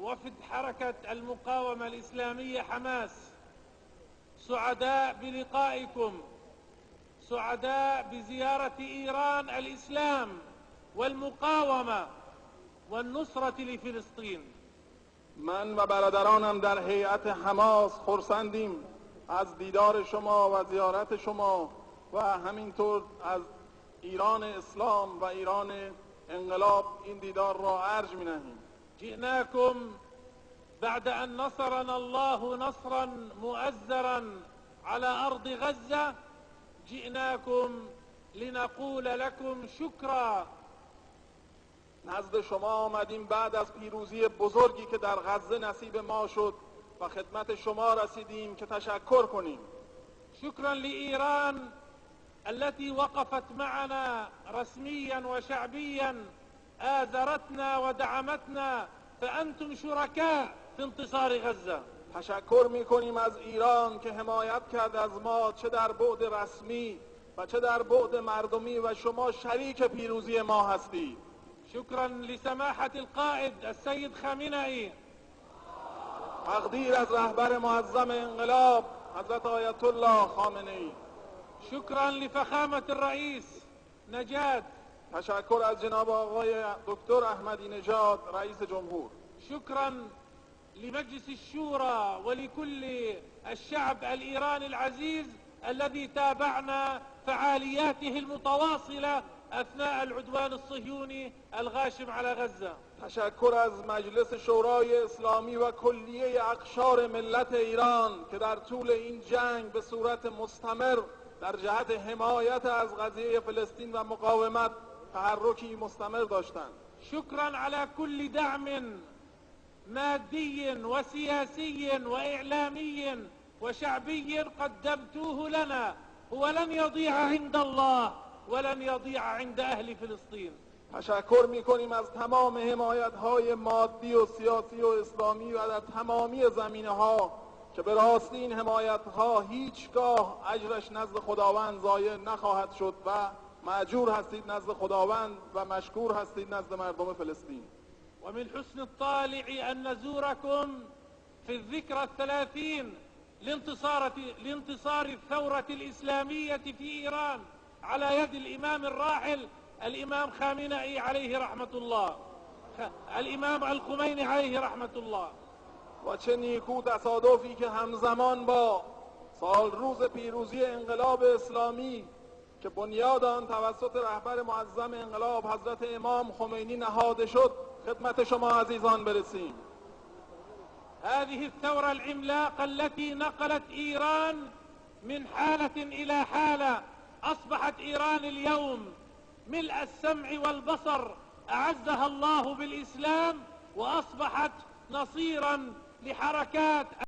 وفد حركة المقاومة الإسلامية حماس سعداء بلقائكم، سعداء بزيارة إيران الإسلام والمقاومة والنصرة لفلسطين. من و برادرانم در هیئت حماس خرسندیم از دیدار شما و زیارت شما و همینطور از ایران اسلام و ایران انقلاب این دیدار را ارج می‌نهیم. جئناكم بعد أن نصرنا الله نصرا مؤزرا على أرض غزة، جئناكم لنقول لكم شكرا. نزد شما آمدیم بعد از پیروزی بزرگی که در غزه نصیب ما شد و خدمت شما رسیدیم که تشکر کنیم. شكرا لإيران التي وقفت معنا رسميا وشعبيا، آزرتنا ودعمتنا، فأنتم شركاء في انتصار غزة. تشکر میکنیم از ایران که حمایت کرد از ما، چه در بعد رسمی و چه در بعد مردمی، و شما شریک پیروزی ما هستید. شكرا لسماحة القائد السيد خامنئي، تقدیر از رهبر معظم انقلاب حضرت آیت الله خامنه‌ای. شكرا لفخامة الرئيس نجاد، تشکر از جناب آقای دکتر احمدی نژاد رئیس جمهور. شكرا لمجلس الشورى ولكل الشعب الإيراني العزيز الذي تابعنا فعالياته المتواصلة أثناء العدوان الصهيوني الغاشم على غزة. تشکر از مجلس شورای اسلامی و کلیه اقشار ملت ایران که در طول این جنگ به صورت مستمر در جهت حمایت از قضیه فلسطین و مقاومت تحرکی مستمر داشتند. شكرا على كل دعم مادي وسياسي وإعلامي وشعبي قدمتوه لنا، هو لن يضيع عند الله ولن يضيع عند أهل فلسطين. تشکر میکنیم از تمام حمایت‌های مادی و سیاسی و اسلامی و در تمامی زمینه‌ها که به راستی این حمایت‌ها هیچگاه اجرش نزد خداوند ضایع نخواهد شد و مأجور هستید نزد خداوند و مشکور هستید نزد مردم فلسطین. ومن حسن الطالع أن نزوركم في الذكرى 30 لانتصار الثورة الإسلامية في إيران على يد الإمام الراحل الإمام خامنئي عليه رحمة الله، الإمام الخمینی عليه رحمة الله. و چه نیکو تصادفی که همزمان با سال روز پیروزی انقلاب اسلامی که بنیاد آن توسط رهبر معظم انقلاب حضرت امام خمینی نهاده شد خدمت شما عزیزان برسیم. هذه الثورة العملاقة التي نقلت إيران من حالة إلى حالة، أصبحت إيران اليوم ملء السمع والبصر، أعزها الله بالإسلام وأصبحت نصيرا لحركات